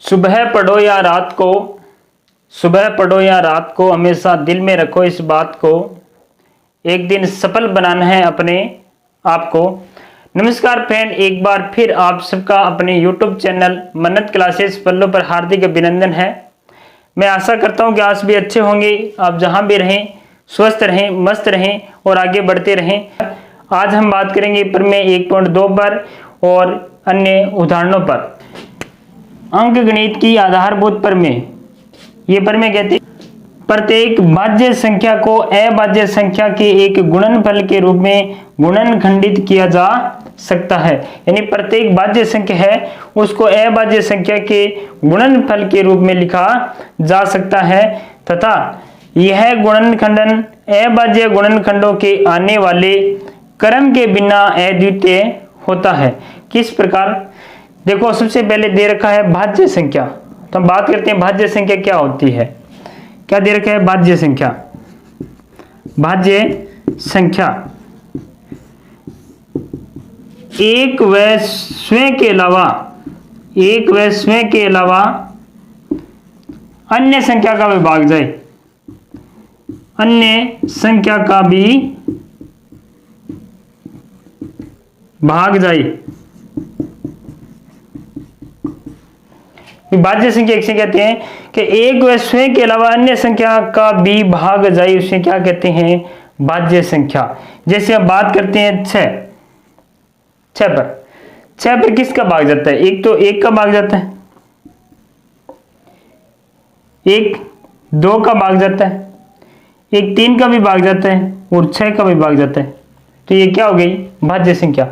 सुबह पढ़ो या रात को, सुबह पढ़ो या रात को, हमेशा दिल में रखो इस बात को, एक दिन सफल बनाना है अपने आप को। नमस्कार फ्रेंड, एक बार फिर आप सबका अपने YouTube चैनल मन्नत क्लासेस पल्लो पर हार्दिक अभिनंदन है। मैं आशा करता हूं कि आज भी अच्छे होंगे, आप जहां भी रहें स्वस्थ रहें, मस्त रहें और आगे बढ़ते रहें। आज हम बात करेंगे प्रमेय 1.2 पर और अन्य उदाहरणों पर। अंक गणित की आधारभूत प्रमेय। ये प्रमेय कहते हैं प्रत्येक भाज्य संख्या को अभाज्य संख्या के एक गुणनफल के रूप में गुणनखंडित किया जा सकता है। यानी प्रत्येक भाज्य संख्या है उसको अभाज्य संख्या के गुणनफल के रूप में लिखा जा सकता है तथा यह गुणनखंडन अभाज्य गुणनखंडों के आने वाले क्रम के बिना अद्वितीय होता है। किस प्रकार? देखो, सबसे पहले दे रखा है भाज्य संख्या, तो हम बात करते हैं भाज्य संख्या क्या होती है। क्या दे रखा है? भाज्य संख्या। भाज्य संख्या एक व स्वयं के अलावा अन्य संख्या का भी भाग जाए, अन्य संख्या का भी भाग जाए। भाज्य संख्या एक से कहते हैं कि एक व स्वयं के अलावा अन्य संख्या का भी भाग जाए, उसे क्या कहते हैं? भाज्य संख्या। जैसे हम बात करते हैं छह पर किसका भाग जाता है? एक तो एक का भाग जाता है, एक दो का भाग जाता है, एक तीन का भी भाग जाता है और 6 का भी भाग जाता है। तो ये क्या हो गई? भाज्य संख्या।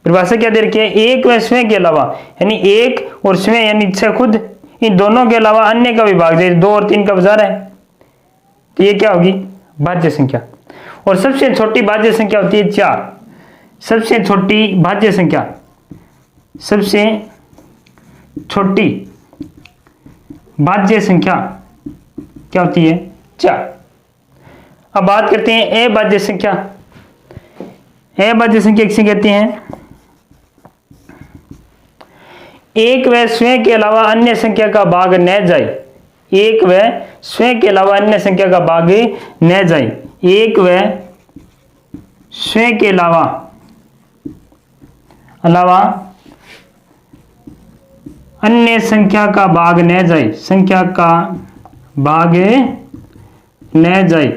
परिभाषा क्या दे रखी है? एक व स्वयं के अलावा, यानी एक और स्वयं यानी 6 खुद, इन दोनों के अलावा अन्य का भी भाग जाए, 2 और 3 का बचा रहा है, तो ये क्या होगी? भाज्य संख्या। और सबसे छोटी भाज्य संख्या होती है 4। सबसे छोटी भाज्य संख्या, सबसे छोटी भाज्य संख्या क्या होती है? 4। अब बात करते हैं अभाज्य संख्या। अभाज्य संख्या किसे कहते हैं? एक व स्वयं के अलावा अन्य संख्या का भाग न जाए, एक व स्वयं के अलावा अन्य संख्या का भाग न जाए, एक व स्वयं के अलावा अन्य संख्या का भाग न जाए, संख्या का भाग न जाए,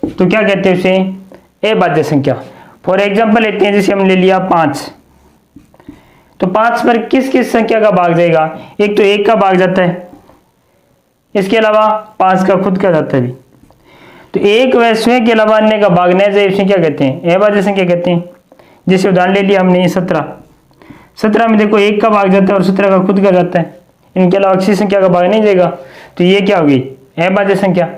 तो क्या कहते हैं उसे? अभाज्य संख्या। फॉर एग्जांपल लेते हैं, जैसे हम ले लिया 5, तो 5 पर किस किस संख्या का भाग जाएगा? एक तो एक का भाग जाता है, इसके अलावा 5 का खुद का जाता है भी। तो एक व स्वयं के अलावा अन्य का भाग न जाए, उसे क्या कहते हैं? अभाज्य संख्या कहते हैं। जैसे उदाहरण ले लिया हमने 17 में देखो एक का भाग जाता है और 17 का खुद का जाता है, इनके अलावा किसी संख्या का भाग नहीं जाएगा, तो ये क्या होगी? अभाज्य संख्या।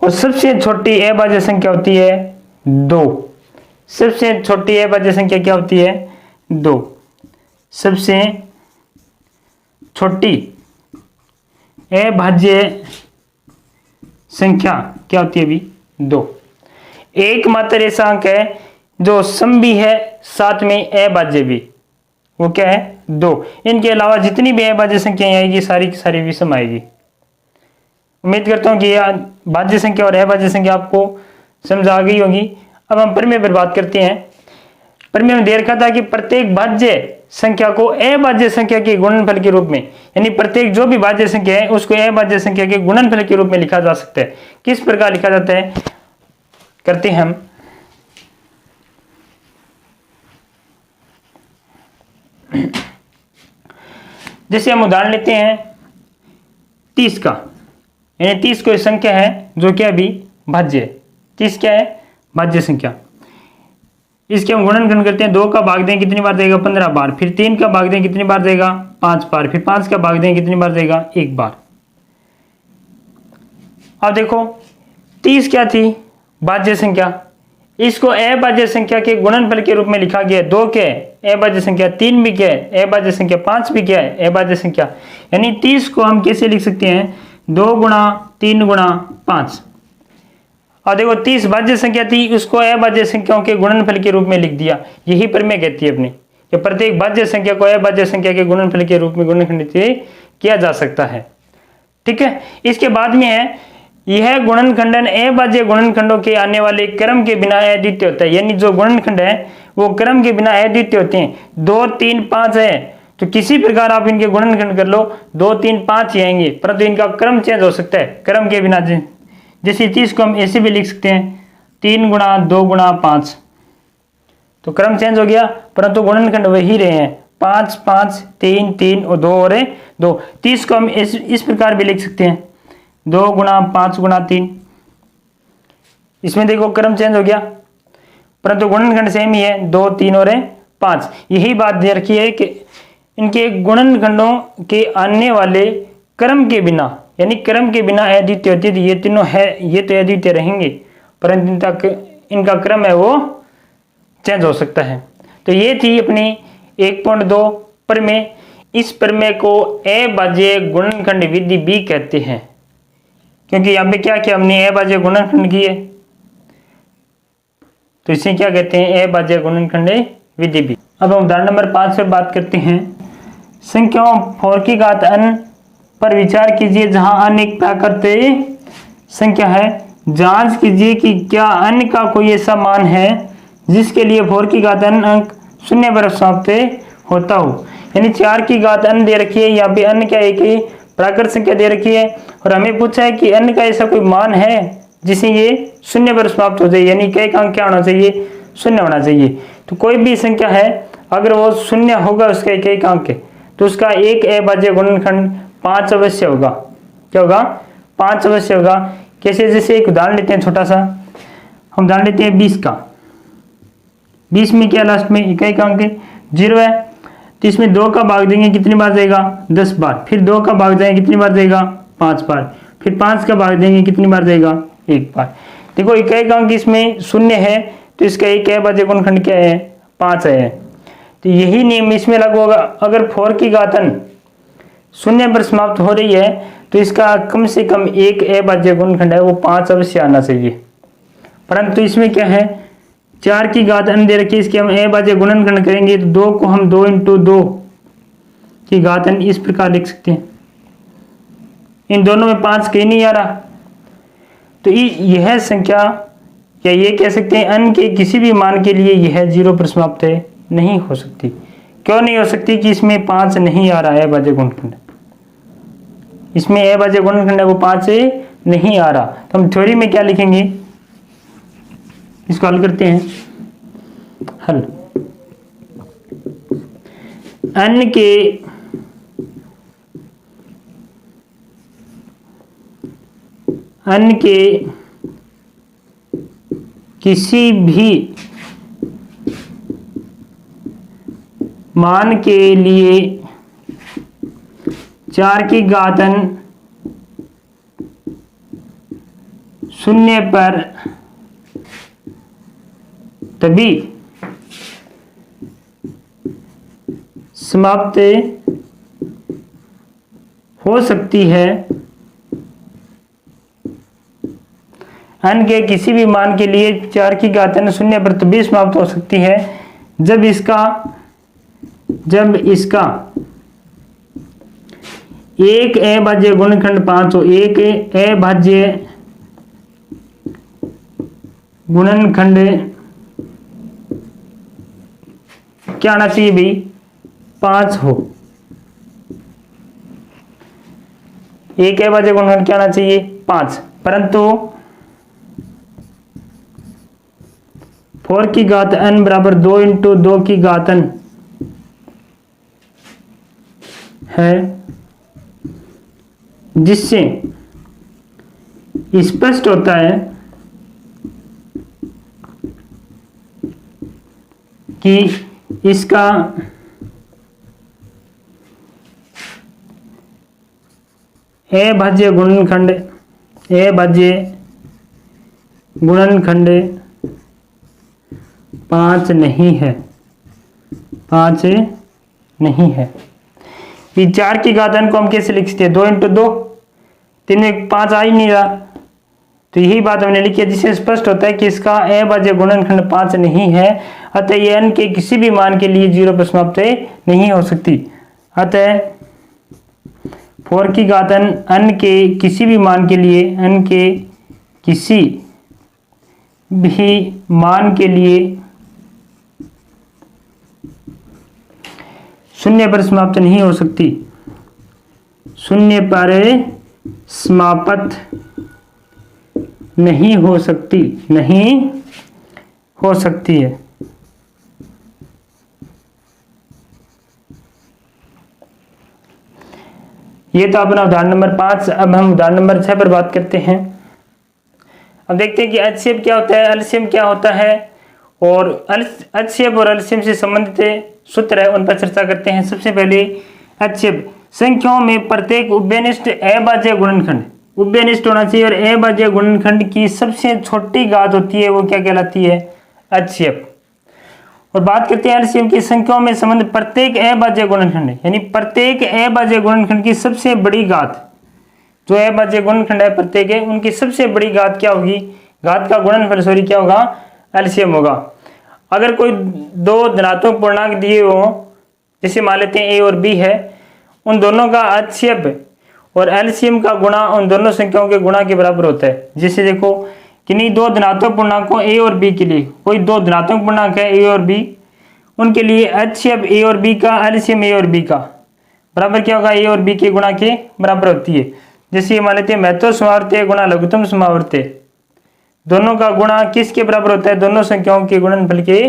और सबसे छोटी अभाज्य संख्या होती है 2। सबसे छोटी अभाज्य संख्या क्या होती है? 2। सबसे छोटी अभाज्य संख्या क्या होती है? अभी 2। एकमात्र ऐसा अंक है जो सम भी है साथ में अभाज्य भी, वो क्या है? 2। इनके अलावा जितनी भी अभाज्य संख्याएं आएगी सारी की सारी विषम आएगी। उम्मीद करता हूं कि यह भाज्य संख्या और अभाज्य संख्या आपको समझ आ गई होगी। अब हम प्रमेय पर बात करते हैं। प्रमेय में दे रखा था कि प्रत्येक भाज्य संख्या को अभाज्य संख्या के गुणनफल के रूप में, यानी प्रत्येक जो भी भाज्य संख्या है उसको अभाज्य संख्या के गुणनफल के रूप में लिखा जा सकता है। किस प्रकार लिखा जाता है? करते हैं हम। जैसे हम उदाहरण लेते हैं 30 का, यानी 30 कोई संख्या है जो क्या भी भाज्य है। 30 क्या है? भाज्य संख्या। इसके हम गुणनखंड करते हैं। 2 का भाग दें कितनी बार देगा? 15 बार। फिर 3 का भाग दें कितनी बार देगा? 5 बार। फिर 5 का भाग दें कितनी बार देगा? 1 बार। अब देखो 30 क्या थी? भाज्य संख्या। इसको अभाज्य संख्या के गुणनफल के रूप में लिखा गया। 2 क्या है? अभाज्य संख्या। 3 भी क्या है? अभाज्य संख्या। 5 भी क्या है? अभाज्य संख्या। यानी 30 को हम कैसे लिख सकते हैं? 2 गुणा 3 गुणा 5। और देखो 30 भाज्य संख्या थी, उसको अभाज्य संख्याओं के गुणनफल के रूप में लिख दिया। यही प्रमेय कहती है अपनी कि प्रत्येक भाज्य संख्या को अभाज्य संख्या के गुणनफल के रूप में गुणनखंडित किया जा सकता है। ठीक है, इसके बाद में है यह गुणनखंडन अभाज्य गुणनखंडों के आने वाले क्रम के बिना अद्वितीय होता है। यानी जो गुणनखंड है वो क्रम के बिना अद्वितीय होते हैं। 2, 3, 5 है तो किसी प्रकार आप इनके गुणनखंड कर लो 2, 3, 5 ही आएंगे, परंतु इनका क्रम चेंज हो सकता है क्रम के बिना। जैसे 30 को हम ऐसे भी लिख सकते हैं 3 गुणा 2 गुणा 5, तो क्रम चेंज हो गया परंतु गुणनखंड वही रहे हैं 5, 5, 3, 3 और 2 और 2। 30 को हम इस प्रकार भी लिख सकते हैं 2 गुणा 5 गुणा 3। इसमें देखो क्रम चेंज हो गया परंतु गुणनखंड सेम ही है 2, 3 और 5। यही बात दे रखी है कि इनके गुणनखंडों के आने वाले क्रम के बिना, यानी क्रम के बिना अद्वितीय होती है। ये तीनों है ये तो अद्वितीय रहेंगे परंतु इनका क्रम है वो चेंज हो सकता है। तो ये थी अपनी 1.2 प्रमेय। इस प्रमेय को अभाज्य गुणनखंड विधि भी कहते हैं, क्योंकि यहाँ पे क्या किया हमने अभाज्य गुणनखंड किए, तो इसे क्या कहते हैं अभाज्य गुणनखंड विधि भी। अब हम उदाहरण नंबर 5 पर बात करते हैं। संख्याओं 4 की घात n पर विचार कीजिए जहां n एक प्राकृतिक संख्या है। जांच कीजिए कि क्या n का कोई ऐसा मान है जिसके लिए 4 की घात n अंक शून्य पर समाप्त होता हो। यानी 4 की घात n दे रखी है, यहाँ पे n क्या एक प्राकृत संख्या दे रखी है और हमें पूछा है कि n का ऐसा कोई मान है जिसे ये शून्य पर समाप्त हो जाए, यानी कई अंक क्या होना चाहिए, शून्य होना चाहिए। तो कोई भी संख्या है अगर वो शून्य होगा उसका एक अंक तो उसका एक अभाज्य गुणनखंड 5 अवश्य होगा। क्या होगा, 5 अवश्य होगा। कैसे, जैसे एक उदाहरण लेते हैं छोटा सा, हम उदाहरण लेते हैं 20 का। 20 में क्या लास्ट में एक अंक 0 है, तो इसमें 2 का भाग देंगे कितनी बार जाएगा, 10 बार। फिर 2 का भाग जाएंगे कितनी बार जाएगा, 5 बार। फिर 5 का भाग देंगे कितनी बार जाएगा, 1 बार। देखो एक अंक इसमें शून्य है तो इसका एक अभाज्य गुणनखंड क्या है, 5 है। तो यही नियम इसमें लागू होगा। अगर 4 की घात n शून्य पर समाप्त हो रही है तो इसका कम से कम एक अभाज्य गुणनखंड है वो 5 अवश्य आना चाहिए। परंतु इसमें क्या है 4 की घात n दे रखी है, इसके हम अभाज्य गुणनखंड करेंगे तो 2 को हम 2 × 2 की घात n इस प्रकार लिख सकते हैं। इन दोनों में 5 कहीं नहीं आ रहा, तो यह संख्या या ये कह सकते हैं n के किसी भी मान के लिए यह 0 पर समाप्त नहीं हो सकती। क्यों नहीं हो सकती कि इसमें 5 नहीं आ रहा है अभाज्य गुणनखंड, इसमें अभाज्य गुणनखंड है वो 5 नहीं आ रहा। तो हम थ्योरी में क्या लिखेंगे, इसको हल करते हैं। हल n के किसी भी मान के लिए 4 की घात n शून्य पर तभी समाप्त हो सकती है। n के किसी भी मान के लिए 4 की घात n शून्य पर तभी समाप्त हो सकती है जब इसका एक अभाज्य गुणनखंड 5 हो। एक अभाज्य गुणनखंड क्या आना चाहिए भाई, 5 हो। एक अभाज्य गुणनखंड क्या आना चाहिए, 5। परंतु 4 की घात n बराबर 2 × 2 की घात n है, जिससे स्पष्ट होता है कि इसका अभाज्य गुणनखंड 5 नहीं है, 5 नहीं है। 4 की घात n को हम कैसे लिख सकते हैं, 2 × 2, 3 में 5 आ ही नहीं रहा, तो तो यही बात हमने लिखी है, जिससे स्पष्ट होता है कि इसका अभाज्य गुणनखंड 5 नहीं है। अतः ये n के किसी भी मान के लिए 0 पर समाप्त नहीं हो सकती। अतः 4 की घात n के किसी भी मान के लिए, n के किसी भी मान के लिए 0 पर समाप्त नहीं हो सकती। 0 पर समाप्त नहीं हो सकती, नहीं हो सकती है। ये तो अपना उदाहरण नंबर 5। अब हम उदाहरण नंबर 6 पर बात करते हैं। अब देखते हैं कि एचसीएफ क्या होता है, एलसीएम क्या होता है, और एचसीएफ और एलसीएम से संबंधित सूत्र है, उन पर चर्चा करते हैं। सबसे पहले एचसीएफ, संख्याओं में प्रत्येक उभयनिष्ठ अभाज्य गुणनखंड, उभयनिष्ठ होना चाहिए, और अभाज्य गुणनखंड की सबसे छोटी घात होती है, वो क्या कहलाती है, एचसीएफ। और बात करते हैं एलसीएम की, संख्याओं में संबंध प्रत्येक अभाज्य गुणनखंड, यानी प्रत्येक अभाज्य गुणनखंड की सबसे बड़ी घात, जो अभाज्य गुणनखंड है प्रत्येक है, उनकी सबसे बड़ी घात क्या होगी, घात का गुणनफल सॉरी क्या होगा, एलसीएम होगा। अगर कोई दो धनात्मक पूर्णांक दिए हो, जैसे मान लेते हैं ए और बी है, उन दोनों का एचसीएफ और एलसीएम का गुणा उन दोनों संख्याओं के गुणा के बराबर होता है। जैसे देखो कि नहीं, दो धनात्मक पूर्णांकों ए और बी के लिए, कोई दो धनात्मक पूर्णांक है ए और बी, उनके लिए एचसीएफ ए और बी का, एलसीएम ए और बी का बराबर क्या होगा, ए और बी के गुणा के बराबर होती है। जैसे ये मान लेते हैं महत्तम समावर्ती गुणा लघुत्तम समावर्ती, दोनों का गुणा किसके बराबर होता है, दोनों संख्याओं के गुणनफल के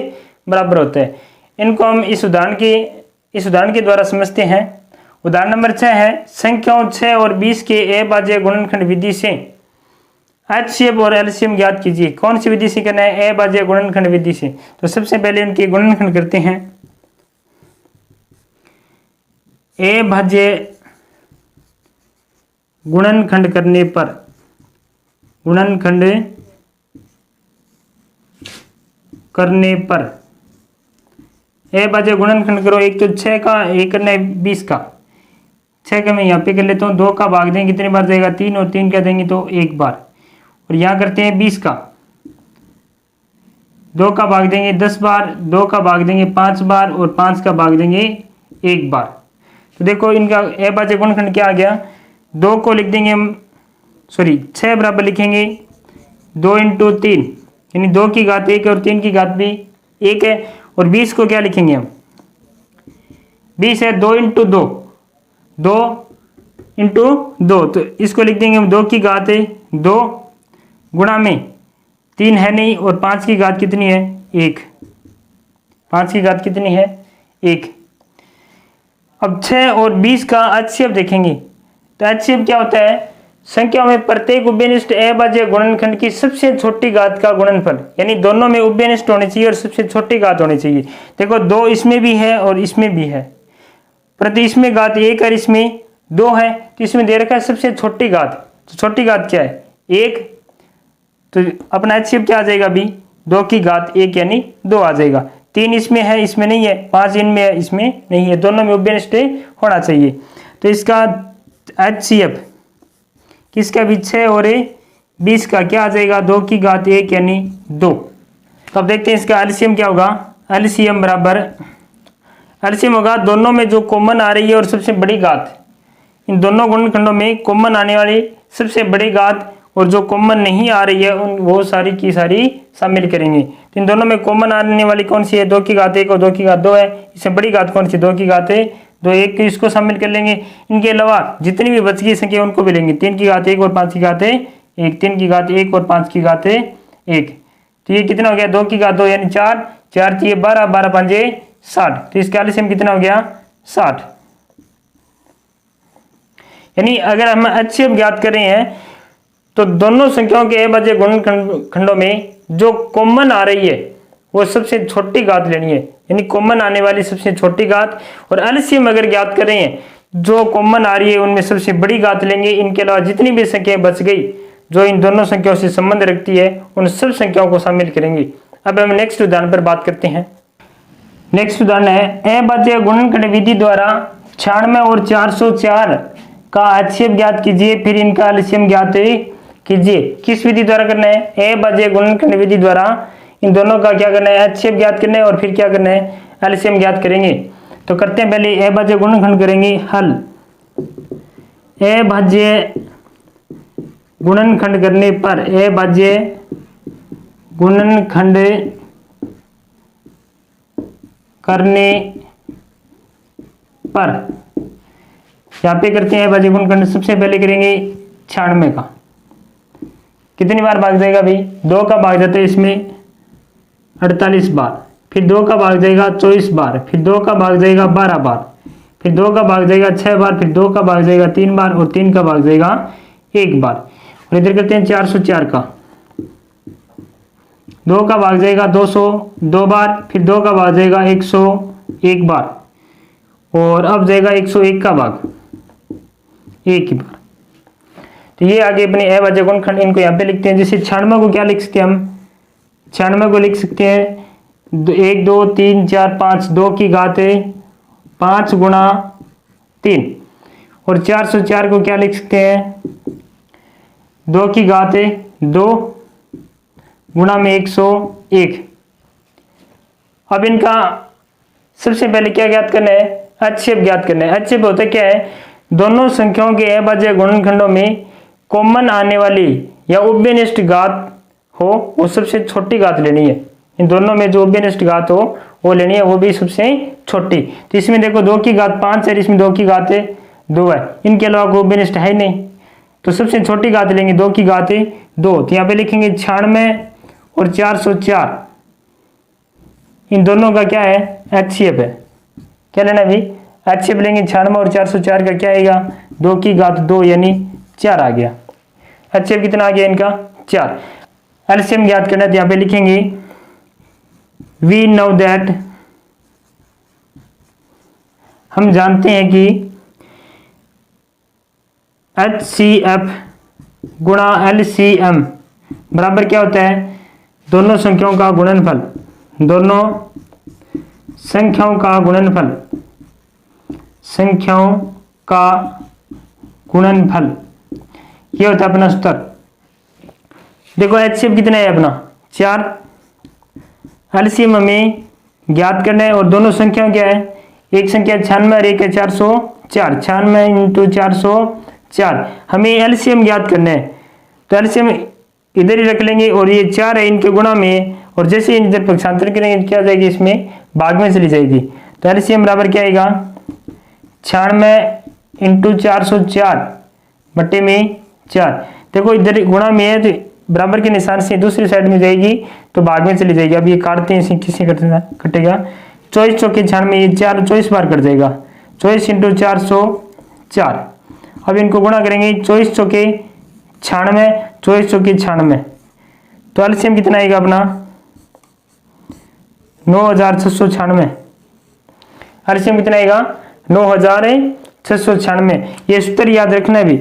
बराबर होता है। इनको हम इस उदाहरण के द्वारा समझते हैं। उदाहरण नंबर 6 है, संख्याओं 6 और 20 के अभाज्य गुणनखंड विधि से एचसीएफ और एलसीएम ज्ञात कीजिए। कौन सी विधि से करना है, अभाज्य गुणनखंड विधि से। तो सबसे पहले उनके गुणनखंड करते हैं। अभाज्य गुणनखंड करने पर, गुणनखंड करने पर अभाज्य गुणनखंड करो, एक तो 6 का, एक करना है 20 का। 6 का मैं यहाँ पे कर लेता हूँ, 2 का भाग देंगे कितनी बार जाएगा, 3, और 3 का देंगे तो 1 बार। और यहाँ करते हैं 20 का, 2 का भाग देंगे 10 बार, 2 का भाग देंगे 5 बार, और 5 का भाग देंगे 1 बार। तो देखो इनका अभाज्य गुणनखंड क्या आ गया, 2 को लिख देंगे हम, सॉरी 6 बराबर लिखेंगे 2 × 3, यानी 2 की घात 1 और 3 की घात भी 1 है। और 20 को क्या लिखेंगे हम, 20 है 2 × 2, 2 × 2, तो इसको लिख देंगे हम 2 की घात 2 गुणा में 3 है नहीं, और 5 की घात कितनी है, 1, 5 की घात कितनी है, 1। अब 6 और 20 का एचसीएफ देखेंगे, तो एचसीएफ क्या होता है, संख्याओं में प्रत्येक उभयनिष्ठ अभाज्य गुणनखंड की सबसे छोटी घात का गुणनफल, यानी दोनों में उभयनिष्ठ होने चाहिए और सबसे छोटी घात होनी चाहिए। देखो 2 इसमें भी है और इसमें भी है, प्रति इसमें घात 1 और इसमें 2 है, तो इसमें दे रखा है सबसे छोटी घात। तो छोटी घात क्या है, 1, तो अपना एचसीएफ क्या आ जाएगा अभी, 2 की घात 1 यानी 2 आ जाएगा। 3 इसमें है, इसमें नहीं है, 5 इनमें है, इसमें नहीं है, दोनों में उभयनिष्ठ होना चाहिए। तो इसका एचसीएफ किसका भी 6 और 20 का क्या आ जाएगा, 2 की घात 1 यानी 2। तो अब देखते हैं इसका एलसीएम क्या होगा, एलसीएम बराबर, एलसीएम होगा दोनों में जो कॉमन आ रही है और सबसे बड़ी घात, इन दोनों गुणनखंडों में कॉमन आने वाली सबसे बड़ी घात, और जो कॉमन नहीं आ रही है उन वो सारी की सारी शामिल करेंगे। तो इन दोनों में कॉमन आने वाली कौन सी है, 2 की घात 1 और 2 की घात 2 है। इससे बड़ी घात कौन सी, 2 की घात 2, 1 तो इसको शामिल कर लेंगे। इनके अलावा जितनी भी बच गई संख्या उनको भी लेंगे, 3 की घात 1 और 5 की घात 1, 3 की घात 1 और 5 की घात 1। तो ये कितना हो गया, 2 की घात 2 यानी 4, 4 की 12, 12 5 60। तो इसका एलसीएम कितना हो गया, 60। यानी अगर हम एचसीएफ ज्ञात कर रहे हैं तो दोनों संख्याओं के अभाज्य गुणनखंडों में जो कॉमन आ रही है वो सबसे छोटी घात लेनी है, यानी कॉमन आने वाली सबसे छोटी घात। और एलसीएम अगर ज्ञात कर रहे हैं, जो कॉमन आ रही है उनमें सबसे बड़ी घात लेंगे। इनके अलावा जितनी भी संख्याएं बच गई जो इन दोनों संख्याओं से संबंध रखती है उन सब संख्याओं को शामिल करेंगे। अब हम नेक्स्ट उदाहरण पर बात करते हैं। नेक्स्ट उदाहरण है, अभाज्य गुणनखंड विधि द्वारा 96 और 404 का एचसीएफ ज्ञात कीजिए, फिर इनका एलसीएम ज्ञात कीजिए। किस विधि द्वारा करना है? ए भाज्य गुणनखंड विधि द्वारा इन दोनों का क्या करना है? HCF ज्ञात करना है और फिर क्या करना है? LCM ज्ञात करेंगे। तो करते हैं, पहले ए भाज्य गुणनखंड करेंगे हल। ए भाज्य गुणनखंड करने पर, ए भाज्य गुणनखंड करने पर यहाँ पे करते हैं भाज्य गुणनखंड। सबसे पहले करेंगे 96 का। कितनी बार भाग जाएगा भाई? 2 का भाग जाता है इसमें 48 बार, फिर 2 का भाग जाएगा 24 बार, फिर 2 का भाग जाएगा 12 बार, फिर 2 का भाग जाएगा 6 बार, फिर 2 का भाग जाएगा 3 बार और 3 का भाग जाएगा 1 बार। और इधर करते हैं 404 का। 2 का भाग जाएगा 202 बार, फिर 2 का भाग जाएगा 101 बार और अब जाएगा 101 का भाग 1 ही बार। तो ये आगे अपने अभाज्य गुणनखंड, इनको यहाँ पे लिखते हैं। जैसे 96 को क्या लिख सकते हैं हम? 96 को लिख सकते हैं 1 2 3 4 5, 2 की घात 5 गुणा 3। और 404 को क्या लिख सकते हैं? 2 की घात 2 गुणा में 101। अब इनका सबसे पहले क्या ज्ञात करना है? HCF ज्ञात करना है। HCF होता क्या है? दोनों संख्याओं के अभाज्य गुणनखंडों में कॉमन आने वाली या उभयनिष्ठ घात हो वो सबसे छोटी घात लेनी है। इन दोनों में जो उभयनिष्ठ घात हो वो लेनी है, वो भी सबसे छोटी। तो इसमें देखो 2 की घात 5 है, इसमें 2 की घात 2 है, इनके अलावा कोई उभयनिष्ठ है ही नहीं, तो सबसे छोटी घात लेंगे 2 की घात 2। तो यहाँ पे लिखेंगे 96 और 404, इन दोनों का क्या है? HCF है। क्या लेना भाई? HCF लेंगे। 96 और 404 का क्या आएगा? 2 की घात 2 यानी 4 आ गया। HCF कितना आ गया इनका? 4। LCM ज्ञात करना है, तो यहाँ पे लिखेंगे वी नो दैट, हम जानते हैं कि HCF गुणा LCM बराबर क्या होता है? दोनों संख्याओं का गुणनफल। दोनों संख्याओं का गुणनफल, संख्याओं का गुणनफल, ये होता है अपना सूत्र। देखो HCF कितना है अपना? 4। LCM हमें ज्ञात करना है और दोनों संख्याओं क्या है? एक संख्या 96 और एक है 404। 96 × 404 हमें LCM ज्ञात करना है। तो LCM इधर ही रख लेंगे और ये 4 है इनके गुणा में, और जैसे इधर पक्षांतर करेंगे क्या जाएगी? इसमें भाग में चली जाएगी। तो LCM बराबर क्या आएगा? 96 × 404 बट्टे में 4। देखो इधर गुणा में है तो बराबर के निशान से दूसरी साइड में जाएगी तो भाग में चली जाएगी। अब ये काटते हैं, इसे किससे कटेगा? 24 चौके 96, ये 4 24 बार कट जाएगा। 24 × 404। अब इनको गुणा करेंगे 24 चौके 96, 24 चौके 96, तो LCM कितना आएगा अपना? 9696। LCM कितना आएगा? 9696। ये सूत्र याद रखना भी,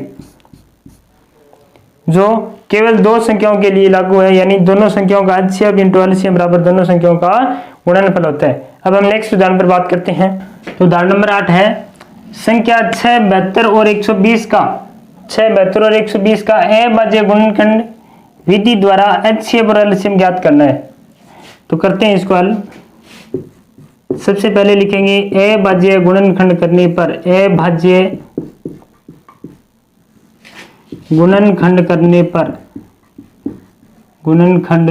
जो केवल 2 संख्याओं के लिए लागू है, यानी दोनों संख्याओं का HCF × LCM बराबर दोनों संख्याओं का गुणनफल होता है। अब हम नेक्स्ट उदाहरण पर बात करते हैं। तो उदाहरण नंबर 8 है संख्या 6, 72 और 120 का 6, 72 और 120 का अभाज्य गुणनखंड विधि द्वारा HCF और LCM ज्ञात करना है। तो करते हैं इसको हल। सबसे पहले लिखेंगे अभाज्य गुणनखंड करने पर, अभाज्य गुणनखंड करने पर, गुणनखंड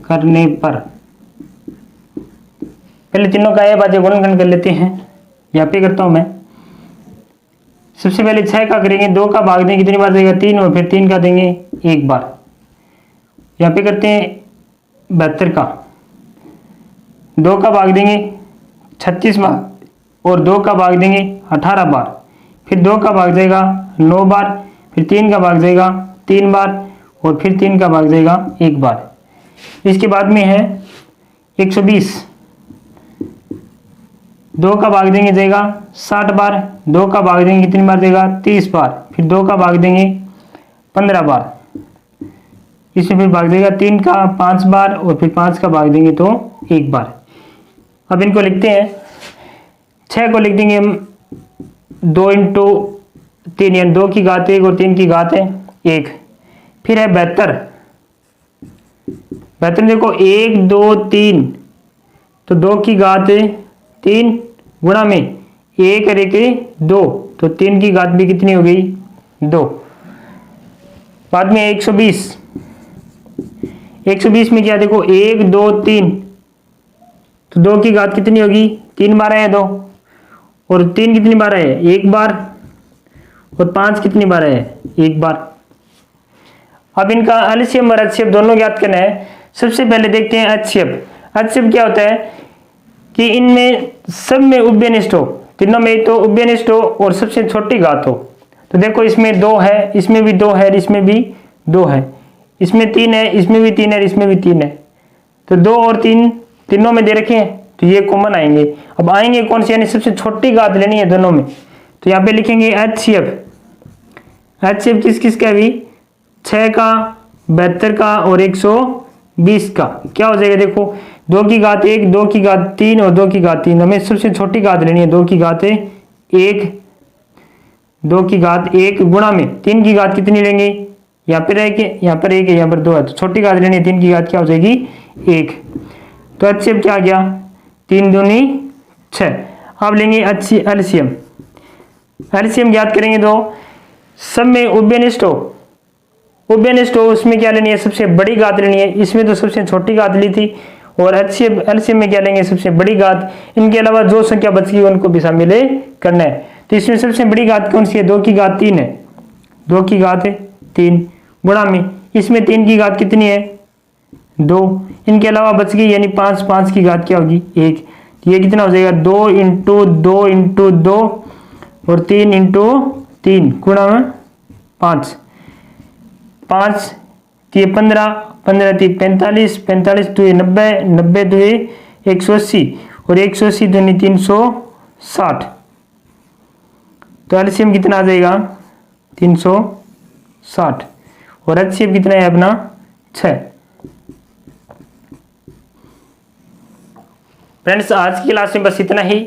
करने पर पहले तीनों का अभाज्य गुणनखंड कर लेते हैं। यहाँ पे करता हूं मैं। सबसे पहले 6 का करेंगे, 2 का भाग देंगे कितनी बार देगा? 3, और फिर 3 का देंगे 1 बार। यहाँ पे करते हैं 72 का, 2 का भाग देंगे 36 बार और 2 का भाग देंगे 18 बार, फिर 2 का भाग जाएगा 9 बार, फिर 3 का भाग जाएगा 3 बार और फिर 3 का भाग जाएगा 1 बार। इसके बाद में है 120, 2 का भाग देंगे जाएगा 60 बार, 2 का भाग देंगे कितनी बार देगा? 30 बार, फिर 2 का भाग देंगे 15 बार, इसमें फिर भाग देगा 3 का 5 बार और फिर 5 का भाग देंगे तो 1 बार। अब इनको लिखते हैं। 6 को लिख देंगे हम 2 × 3 यानी 2 की घात 1 और 3 की घात है 1। फिर है 72, 72 देखो 1 2 3, तो 2 की घात 3 गुणा में 1 और 1 2, तो 3 की घात भी कितनी हो गई 2। बाद में 120, 120 में क्या देखो 1 2 3, तो 2 की घात कितनी होगी 3 बार है 2, और 3 कितनी बार है 1 बार, और 5 कितनी बार है 1 बार। अब इनका एलसीएम और एचसीएफ दोनों ज्ञात करना है। सबसे पहले देखते हैं एचसीएफ। एचसीएफ क्या होता है कि इनमें सब में उभयनिष्ठ हो, तीनों में तो उभयनिष्ठ हो और सबसे छोटी घात हो। तो देखो इसमें 2 है, इसमें भी 2 है, इसमें भी 2 है, इसमें 3 है, इसमें भी 3 है, इसमें भी 3 है। तो 2 और 3 तीनों में दे रखे हैं, तो ये कॉमन आएंगे। अब आएंगे कौन सी, यानी सबसे छोटी घात लेनी है दोनों में। तो यहाँ पे लिखेंगे एचसीएफ। एचसीएफ किस किस का भी 6 का, 72 का और 120 का। क्या हो जाएगा देखो 2 की घात 1, 2 की घात 3 और 2 की घात 3। हमें सबसे छोटी घात लेनी है, 2 की घात 1, 2 की घात 1 गुणा में 3 की घात कितनी लेंगे, यहाँ पर है कि यहाँ पर 1 है, यहाँ पर 2 है, तो छोटी घात लेनी है, 3 की घात क्या हो जाएगी 1। तो एचसीएफ क्या आ गया 3 दूनी 6। अब लेंगे एलसीएम। एलसीएम ज्ञात करेंगे तो सब में उभयनिष्ठ हो, उभयनिष्ठ हो उसमें क्या लेनी है सबसे बड़ी घात लेनी है। इसमें तो सबसे छोटी घात ली थी, और एलसीएम में क्या लेंगे सबसे बड़ी घात। इनके अलावा जो संख्या बच गई उनको भी शामिल करना है। तो इसमें सबसे बड़ी घात कौन सी है, 2 की घात 3 है, 2 की घात 3 गुणा में इसमें 3 की घात कितनी है 2, इनके अलावा बच गई यानी 5, 5 की घात क्या होगी 1। ये कितना हो जाएगा 2 इंटू 2 इंटू 2 और 3 इंटू 3 गुणा में 5, 5 ये 15, 15 थी 45, 45 तो 90, 90 तो 180 और 180 दूनी 360। तो एलसीएम कितना आ जाएगा 360 और एचसीएफ कितना है अपना 6। फ्रेंड्स आज की क्लास में बस इतना ही।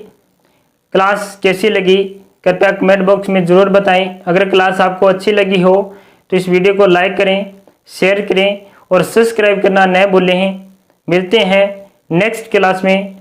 क्लास कैसी लगी कृपया कमेंट बॉक्स में ज़रूर बताएं। अगर क्लास आपको अच्छी लगी हो तो इस वीडियो को लाइक करें, शेयर करें और सब्सक्राइब करना न भूलें। मिलते हैं नेक्स्ट क्लास में।